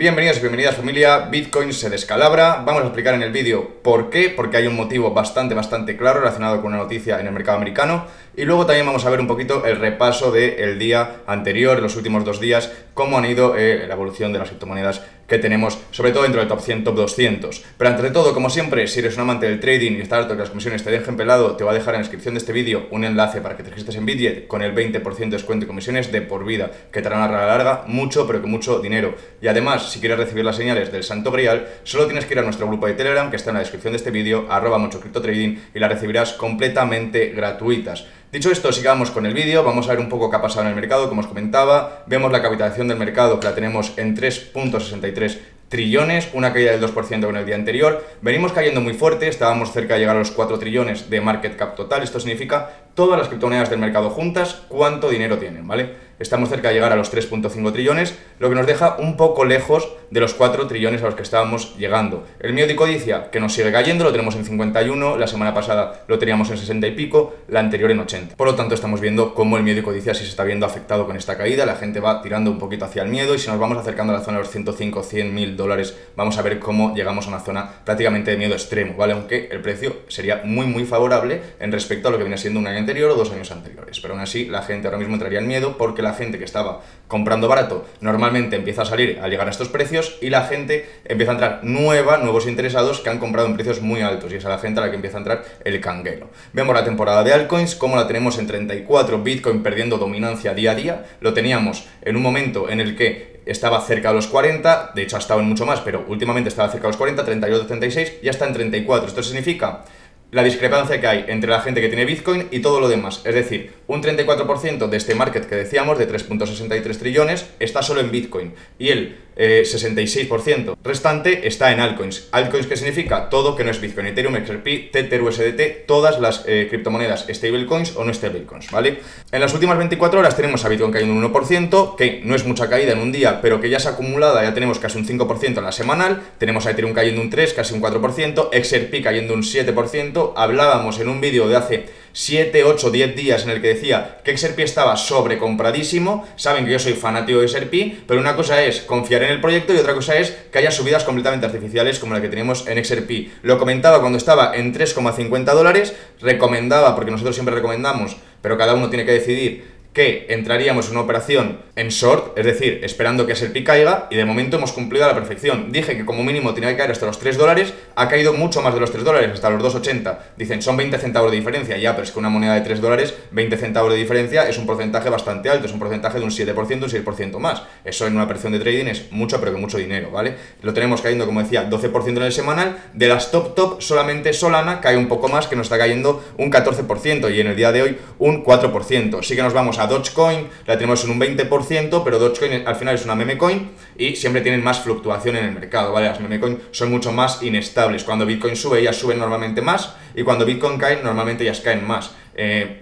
Bienvenidos y bienvenidas familia, Bitcoin se descalabra. Vamos a explicar en el vídeo por qué, porque hay un motivo bastante claro relacionado con una noticia en el mercado americano. Y luego también vamos a ver un poquito el repaso del día anterior, los últimos 2 días, cómo han ido la evolución de las criptomonedas que tenemos, sobre todo dentro del top 100, top 200. Pero ante todo, como siempre, si eres un amante del trading y estás harto de que las comisiones te dejen pelado, te voy a dejar en la descripción de este vídeo un enlace para que te registres en Bitget con el 20% de descuento y comisiones de por vida, que te harán a la larga mucho, pero que mucho dinero. Y además, si quieres recibir las señales del Santo Grial, solo tienes que ir a nuestro grupo de Telegram, que está en la descripción de este vídeo, @MonchoCryptoTrading, y las recibirás completamente gratuitas. Dicho esto, sigamos con el vídeo, vamos a ver un poco qué ha pasado en el mercado, como os comentaba. Vemos la capitalización del mercado, que la tenemos en 3.63 trillones, una caída del 2% con el día anterior. Venimos cayendo muy fuerte, estábamos cerca de llegar a los 4 trillones de market cap total. Esto significa todas las criptomonedas del mercado juntas, cuánto dinero tienen, ¿vale? Estamos cerca de llegar a los 3.5 trillones, lo que nos deja un poco lejos de los 4 trillones a los que estábamos llegando. El miedo y codicia, que nos sigue cayendo, lo tenemos en 51, la semana pasada lo teníamos en 60 y pico, la anterior en 80. Por lo tanto, estamos viendo cómo el miedo y codicia sí se está viendo afectado con esta caída, la gente va tirando un poquito hacia el miedo, y si nos vamos acercando a la zona de los 105, 100 mil dólares, vamos a ver cómo llegamos a una zona prácticamente de miedo extremo, ¿vale? Aunque el precio sería muy favorable en respecto a lo que viene siendo un año anterior o 2 años anteriores. Pero aún así, la gente ahora mismo entraría en miedo, porque la gente que estaba comprando barato normalmente empieza a salir al llegar a estos precios, y la gente empieza a entrar nuevos interesados que han comprado en precios muy altos, y es a la gente a la que empieza a entrar el canguelo. Vemos la temporada de altcoins, como la tenemos en 34, Bitcoin perdiendo dominancia día a día. Lo teníamos en un momento en el que estaba cerca de los 40, de hecho ha estado en mucho más, pero últimamente estaba cerca de los 40, 38, 36, ya está en 34. Esto significa la discrepancia que hay entre la gente que tiene Bitcoin y todo lo demás. Es decir, un 34% de este market que decíamos, de 3.63 trillones, está solo en Bitcoin, y el 66% restante está en altcoins. Altcoins, ¿qué significa? Todo que no es Bitcoin: Ethereum, XRP, Tether, USDT, todas las criptomonedas stablecoins o no stablecoins, ¿vale? En las últimas 24 horas tenemos a Bitcoin cayendo un 1%, que no es mucha caída en un día, pero que ya es acumulada, ya tenemos casi un 5% en la semanal. Tenemos a Ethereum cayendo un 3%, casi un 4%, XRP cayendo un 7%. Hablábamos en un vídeo de hace 7, 8, 10 días en el que decía que XRP estaba sobrecompradísimo. Saben que yo soy fanático de XRP, pero una cosa es confiar en el proyecto y otra cosa es que haya subidas completamente artificiales como la que tenemos en XRP. Lo comentaba cuando estaba en 3,50 dólares, recomendaba, porque nosotros siempre recomendamos, pero cada uno tiene que decidir, que entraríamos en una operación en short, es decir, esperando que XRP caiga, y de momento hemos cumplido a la perfección. Dije que como mínimo tenía que caer hasta los 3 dólares, ha caído mucho más de los 3 dólares, hasta los 2,80. Dicen, son 20 centavos de diferencia, ya, pero es que una moneda de 3 dólares, 20 centavos de diferencia es un porcentaje bastante alto, es un porcentaje de un 7%, un 6% más. Eso en una operación de trading es mucho, pero que mucho dinero, ¿vale? Lo tenemos cayendo, como decía, 12% en el semanal. De las top, solamente Solana cae un poco más, que nos está cayendo un 14%, y en el día de hoy un 4%. Sí que nos vamos a Dogecoin, la tenemos en un 20%, pero Dogecoin al final es una meme coin y siempre tienen más fluctuación en el mercado, ¿vale? Las meme coin son mucho más inestables. Cuando Bitcoin sube, ellas suben normalmente más, y cuando Bitcoin cae, normalmente ellas caen más.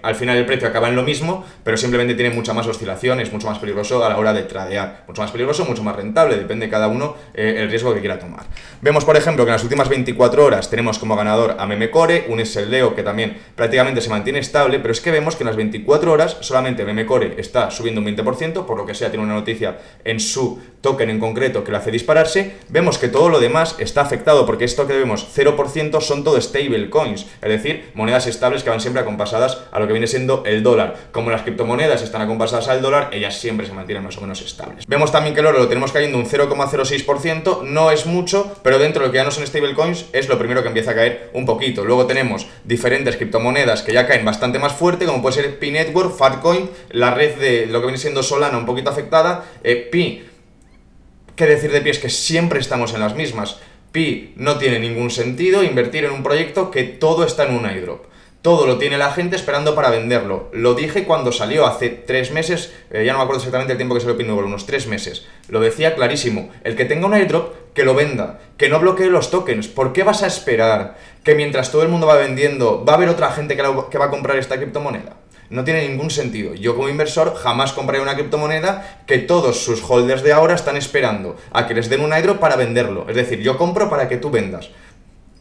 Al final el precio acaba en lo mismo, pero simplemente tiene mucha más oscilación, es mucho más peligroso a la hora de tradear. Mucho más peligroso, mucho más rentable, depende de cada uno el riesgo que quiera tomar. Vemos, por ejemplo, que en las últimas 24 horas tenemos como ganador a Memecore, un SLDO que también prácticamente se mantiene estable, pero es que vemos que en las 24 horas solamente Memecore está subiendo un 20%, por lo que sea tiene una noticia en su token en concreto que le hace dispararse. Vemos que todo lo demás está afectado, porque esto que vemos 0% son todo stablecoins, es decir, monedas estables que van siempre acompasadas a lo que viene siendo el dólar. Como las criptomonedas están acompasadas al dólar, ellas siempre se mantienen más o menos estables. Vemos también que el oro lo tenemos cayendo un 0,06%, no es mucho, pero dentro de lo que ya no son stablecoins es lo primero que empieza a caer un poquito. Luego tenemos diferentes criptomonedas que ya caen bastante más fuerte, como puede ser Pi Network, Fatcoin, la red de lo que viene siendo Solana un poquito afectada. Pi, ¿qué decir de Pi? Es que siempre estamos en las mismas. Pi no tiene ningún sentido invertir en un proyecto que todo está en un airdrop. Todo lo tiene la gente esperando para venderlo. Lo dije cuando salió hace 3 meses, ya no me acuerdo exactamente el tiempo que salió Pi Network, unos 3 meses. Lo decía clarísimo, el que tenga un airdrop, que lo venda, que no bloquee los tokens. ¿Por qué vas a esperar que mientras todo el mundo va vendiendo, va a haber otra gente que va a comprar esta criptomoneda? No tiene ningún sentido. Yo como inversor jamás compraré una criptomoneda que todos sus holders de ahora están esperando a que les den un airdrop para venderlo. Es decir, yo compro para que tú vendas.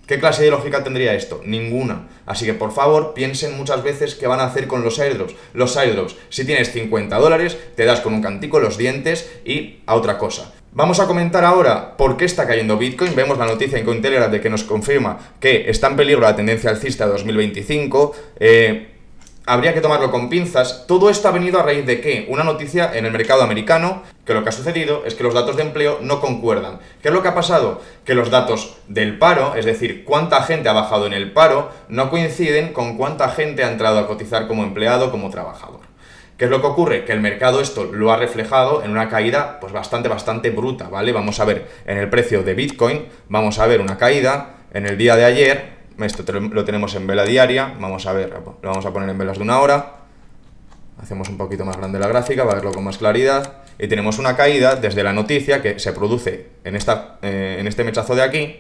¿Qué clase de lógica tendría esto? Ninguna. Así que por favor piensen muchas veces qué van a hacer con los airdrops. Los airdrops, si tienes 50 dólares, te das con un cantico los dientes y a otra cosa. Vamos a comentar ahora por qué está cayendo Bitcoin. Vemos la noticia en Cointelegraph de que nos confirma que está en peligro la tendencia alcista de 2025. Habría que tomarlo con pinzas. Todo esto ha venido a raíz de que una noticia en el mercado americano, que lo que ha sucedido es que los datos de empleo no concuerdan. ¿Qué es lo que ha pasado? Que los datos del paro, es decir, cuánta gente ha bajado en el paro, no coinciden con cuánta gente ha entrado a cotizar como empleado, como trabajador. ¿Qué es lo que ocurre? Que el mercado esto lo ha reflejado en una caída pues bastante bruta, ¿vale? Vamos a ver en el precio de Bitcoin, vamos a ver una caída en el día de ayer. Esto lo tenemos en vela diaria, vamos a ver, lo vamos a poner en velas de 1 hora, hacemos un poquito más grande la gráfica para verlo con más claridad, y tenemos una caída desde la noticia que se produce en este mechazo de aquí,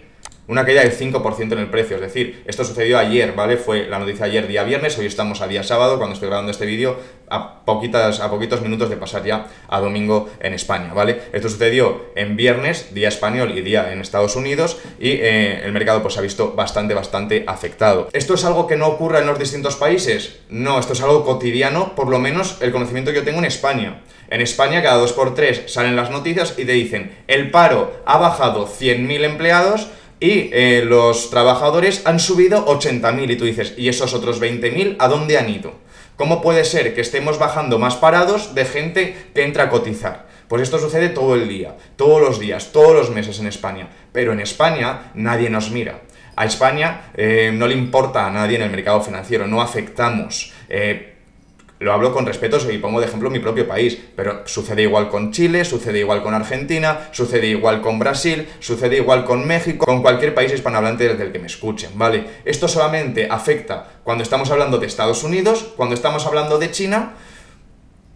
una caída del 5% en el precio, es decir, esto sucedió ayer, ¿vale? Fue la noticia ayer día viernes, hoy estamos a día sábado, cuando estoy grabando este vídeo, a poquitos minutos de pasar ya a domingo en España, ¿vale? Esto sucedió en viernes, día español y día en Estados Unidos, y el mercado pues se ha visto bastante afectado. ¿Esto es algo que no ocurra en los distintos países? No, esto es algo cotidiano, por lo menos el conocimiento que yo tengo en España. En España cada 2x3 salen las noticias y te dicen, el paro ha bajado 100.000 empleados, y los trabajadores han subido 80.000 y tú dices, ¿y esos otros 20.000 a dónde han ido? ¿Cómo puede ser que estemos bajando más parados de gente que entra a cotizar? Pues esto sucede todo el día, todos los días, todos los meses en España. Pero en España nadie nos mira. A España no le importa a nadie en el mercado financiero, no afectamos. Lo hablo con respeto y pongo de ejemplo mi propio país, pero sucede igual con Chile, sucede igual con Argentina, sucede igual con Brasil, sucede igual con México, con cualquier país hispanohablante desde el que me escuchen, ¿vale? Esto solamente afecta cuando estamos hablando de Estados Unidos, cuando estamos hablando de China.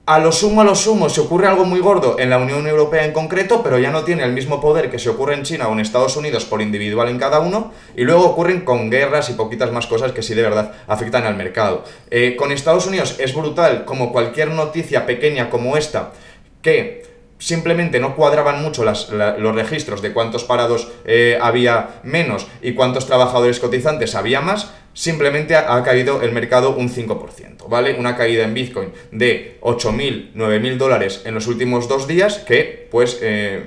A lo sumo, se ocurre algo muy gordo en la Unión Europea en concreto, pero ya no tiene el mismo poder que se ocurre en China o en Estados Unidos por individual en cada uno, y luego ocurren con guerras y poquitas más cosas que sí de verdad afectan al mercado. Con Estados Unidos es brutal, como cualquier noticia pequeña como esta, que simplemente no cuadraban mucho los registros de cuántos parados había menos y cuántos trabajadores cotizantes había más. Simplemente ha caído el mercado un 5%, ¿vale? Una caída en Bitcoin de 8.000, 9.000 dólares en los últimos 2 días que, pues,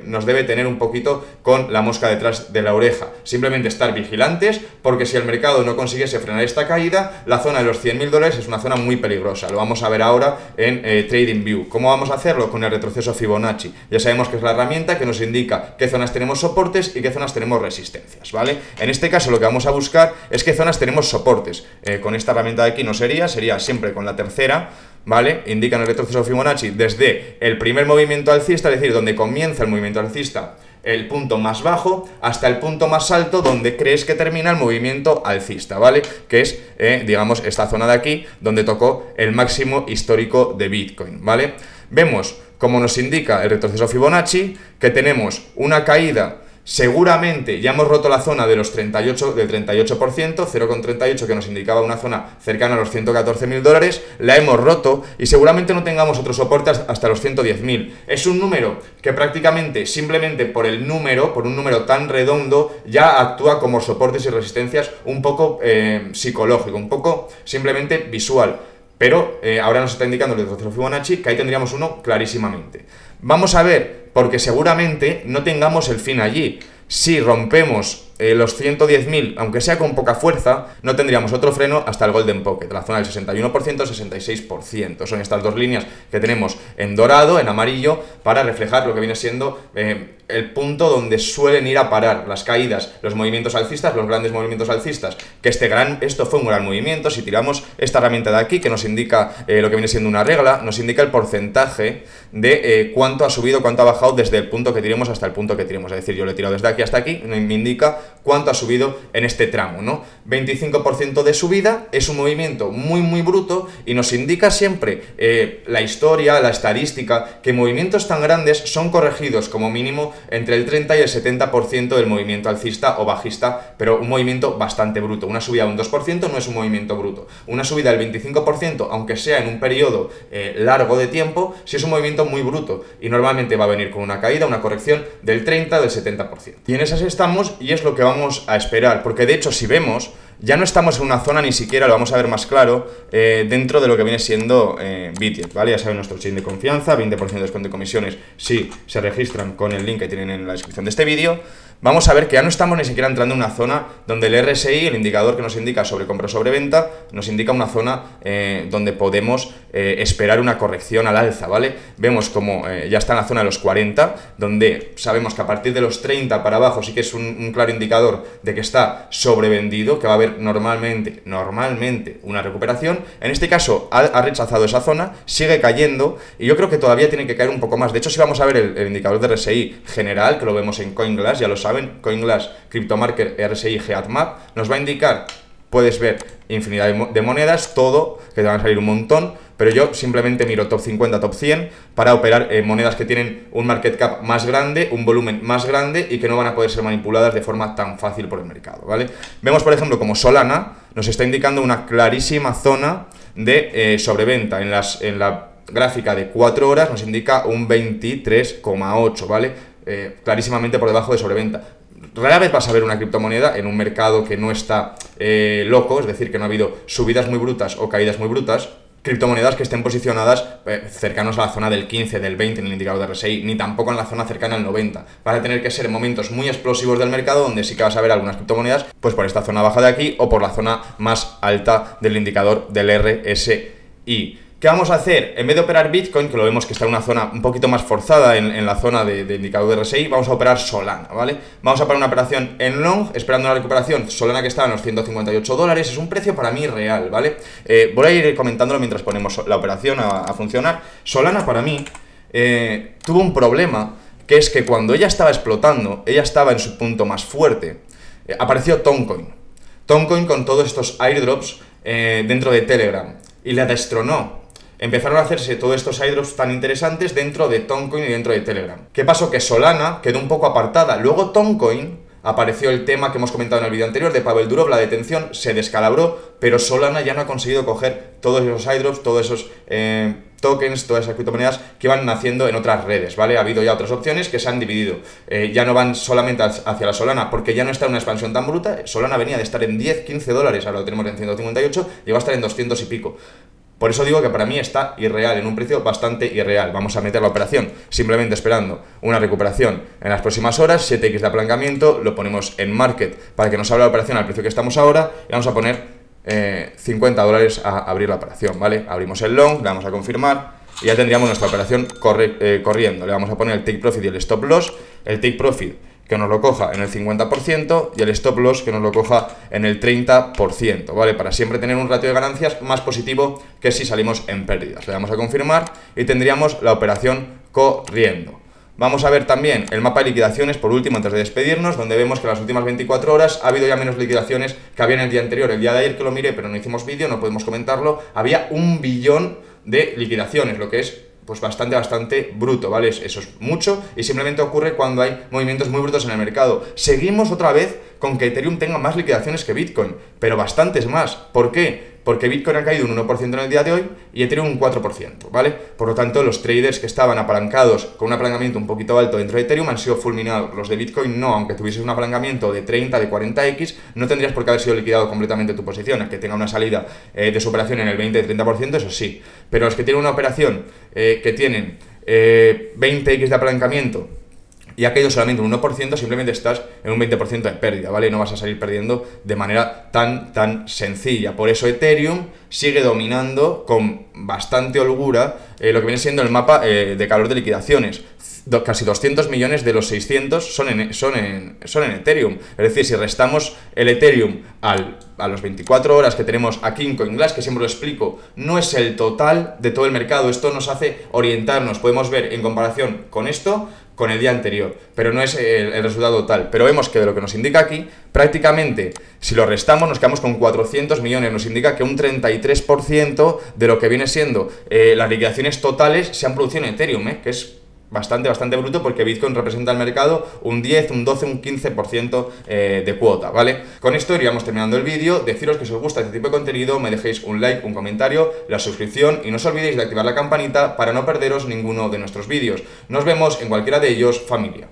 nos debe tener un poquito con la mosca detrás de la oreja. Simplemente estar vigilantes, porque si el mercado no consiguiese frenar esta caída, la zona de los 100.000 dólares es una zona muy peligrosa. Lo vamos a ver ahora en TradingView. ¿Cómo vamos a hacerlo? Con el retroceso Fibonacci. Ya sabemos que es la herramienta que nos indica qué zonas tenemos soportes y qué zonas tenemos resistencias, ¿vale? En este caso lo que vamos a buscar es qué zonas tenemos soportes. Con esta herramienta de aquí no sería siempre con la tercera, ¿vale? Indican el retroceso Fibonacci desde el primer movimiento alcista, es decir, donde comienza el movimiento alcista, el punto más bajo, hasta el punto más alto donde crees que termina el movimiento alcista, ¿vale? Que es, digamos, esta zona de aquí, donde tocó el máximo histórico de Bitcoin, ¿vale? Vemos, como nos indica el retroceso Fibonacci, que tenemos una caída. Seguramente ya hemos roto la zona de los 38%, 0,38 que nos indicaba una zona cercana a los 114.000 dólares, la hemos roto y seguramente no tengamos otros soportes hasta los 110.000. Es un número que prácticamente, simplemente por un número tan redondo, ya actúa como soportes y resistencias un poco psicológico, un poco simplemente visual. Pero ahora nos está indicando el retroceso Fibonacci que ahí tendríamos uno clarísimamente. Vamos a ver, porque seguramente no tengamos el fin allí. Si rompemos los 110.000, aunque sea con poca fuerza, no tendríamos otro freno hasta el Golden Pocket, la zona del 61%, 66%. Son estas dos líneas que tenemos en dorado, en amarillo, para reflejar lo que viene siendo el punto donde suelen ir a parar las caídas, los movimientos alcistas, los grandes movimientos alcistas, que esto fue un gran movimiento. Si tiramos esta herramienta de aquí, que nos indica lo que viene siendo una regla, nos indica el porcentaje de cuánto ha subido, cuánto ha bajado desde el punto que tiremos hasta el punto que tiremos. Es decir, yo lo he tirado desde aquí hasta aquí, me indica cuánto ha subido en este tramo, ¿no? 25% de subida, es un movimiento muy bruto y nos indica siempre la historia, la estadística, que movimientos tan grandes son corregidos como mínimo entre el 30 y el 70% del movimiento alcista o bajista, pero un movimiento bastante bruto. Una subida de un 2% no es un movimiento bruto. Una subida del 25%, aunque sea en un periodo largo de tiempo, sí es un movimiento muy bruto y normalmente va a venir con una caída, una corrección del 30 del 70%. Y en esas estamos y es lo que vamos a esperar, porque de hecho si vemos ya no estamos en una zona, ni siquiera lo vamos a ver más claro, dentro de lo que viene siendo Bitget, ¿vale? Ya saben, nuestro chain de confianza, 20% de descuento de comisiones si se registran con el link que tienen en la descripción de este vídeo. Vamos a ver que ya no estamos ni siquiera entrando en una zona donde el RSI, el indicador que nos indica sobre compra o sobre venta, nos indica una zona donde podemos esperar una corrección al alza, ¿vale? Vemos como ya está en la zona de los 40, donde sabemos que a partir de los 30 para abajo sí que es un claro indicador de que está sobrevendido, que va a haber normalmente una recuperación. En este caso ha rechazado esa zona, sigue cayendo y yo creo que todavía tiene que caer un poco más. De hecho, si vamos a ver el indicador de RSI general, que lo vemos en CoinGlass, ya lo saben, CoinGlass, CryptoMarket, RSI, Heatmap, nos va a indicar, puedes ver infinidad de monedas, todo, que te van a salir un montón, pero yo simplemente miro top 50, top 100 para operar monedas que tienen un market cap más grande, un volumen más grande y que no van a poder ser manipuladas de forma tan fácil por el mercado, ¿vale? Vemos, por ejemplo, como Solana nos está indicando una clarísima zona de sobreventa. En la gráfica de 4 horas nos indica un 23,8, ¿vale? Clarísimamente por debajo de sobreventa. Rara vez vas a ver una criptomoneda en un mercado que no está loco, es decir, que no ha habido subidas muy brutas o caídas muy brutas, criptomonedas que estén posicionadas cercanos a la zona del 15, del 20 en el indicador de RSI, ni tampoco en la zona cercana al 90. Van a tener que ser momentos muy explosivos del mercado donde sí que vas a ver algunas criptomonedas pues por esta zona baja de aquí o por la zona más alta del indicador del RSI. ¿Qué vamos a hacer? En vez de operar Bitcoin, que lo vemos que está en una zona un poquito más forzada en la zona de indicador de RSI, vamos a operar Solana, ¿vale? Vamos a poner una operación en long, esperando una recuperación. Solana que está en los $158, es un precio para mí real, ¿vale? Voy a ir comentándolo mientras ponemos la operación a funcionar. Solana para mí tuvo un problema, que es que cuando ella estaba explotando, ella estaba en su punto más fuerte, apareció Toncoin. Toncoin con todos estos airdrops dentro de Telegram y la destronó. Empezaron a hacerse todos estos airdrops tan interesantes dentro de Toncoin y dentro de Telegram. ¿Qué pasó? Que Solana quedó un poco apartada. Luego Toncoin, apareció el tema que hemos comentado en el vídeo anterior de Pavel Durov, la detención, se descalabró, pero Solana ya no ha conseguido coger todos esos airdrops, todos esos tokens, todas esas criptomonedas que iban naciendo en otras redes, ¿vale? Ha habido ya otras opciones que se han dividido. Ya no van solamente hacia la Solana, porque ya no está en una expansión tan bruta. Solana venía de estar en 10, 15 dólares, ahora lo tenemos en 158, llegó a estar en 200 y pico. Por eso digo que para mí está irreal, en un precio bastante irreal. Vamos a meter la operación simplemente esperando una recuperación en las próximas horas, 7x de apalancamiento, lo ponemos en market para que nos abra la operación al precio que estamos ahora y vamos a poner $50 a abrir la operación, ¿vale? Abrimos el long, le vamos a confirmar y ya tendríamos nuestra operación corriendo. Le vamos a poner el take profit y el stop loss. El take profit que nos lo coja en el 50% y el stop loss que nos lo coja en el 30%, ¿vale? Para siempre tener un ratio de ganancias más positivo que si salimos en pérdidas. Le damos a confirmar y tendríamos la operación corriendo. Vamos a ver también el mapa de liquidaciones, por último, antes de despedirnos, donde vemos que en las últimas 24 horas ha habido ya menos liquidaciones que había en el día anterior. El día de ayer que lo miré, pero no hicimos vídeo, no podemos comentarlo, había 1 billón de liquidaciones, lo que es pues bastante bruto, ¿vale? Eso es mucho y simplemente ocurre cuando hay movimientos muy brutos en el mercado. Seguimos otra vez con que Ethereum tenga más liquidaciones que Bitcoin, pero bastantes más. ¿Por qué? Porque Bitcoin ha caído un 1% en el día de hoy y Ethereum un 4%, ¿vale? Por lo tanto, los traders que estaban apalancados con un apalancamiento un poquito alto dentro de Ethereum han sido fulminados. Los de Bitcoin no, aunque tuvieses un apalancamiento de 30, de 40x, no tendrías por qué haber sido liquidado completamente tu posición, el que tenga una salida de su operación en el 20-30%, eso sí. Pero los que tienen una operación que tienen 20x de apalancamiento y ha caído solamente un 1%, simplemente estás en un 20% de pérdida, ¿vale? No vas a salir perdiendo de manera tan sencilla. Por eso Ethereum sigue dominando con bastante holgura lo que viene siendo el mapa de calor de liquidaciones. Casi 200 millones de los 600 son en Ethereum. Es decir, si restamos el Ethereum a los 24 horas que tenemos aquí en CoinGlass, que siempre lo explico, no es el total de todo el mercado. Esto nos hace orientarnos. Podemos ver en comparación con esto, con el día anterior, pero no es el resultado total. Pero vemos que de lo que nos indica aquí, prácticamente, si lo restamos, nos quedamos con 400 millones. Nos indica que un 33% de lo que viene siendo las liquidaciones totales se han producido en Ethereum, que es bastante bruto, porque Bitcoin representa al mercado un 10, un 12, un 15% de cuota, ¿vale? Con esto iríamos terminando el vídeo. Deciros que si os gusta este tipo de contenido, me dejéis un like, un comentario, la suscripción y no os olvidéis de activar la campanita para no perderos ninguno de nuestros vídeos. Nos vemos en cualquiera de ellos, familia.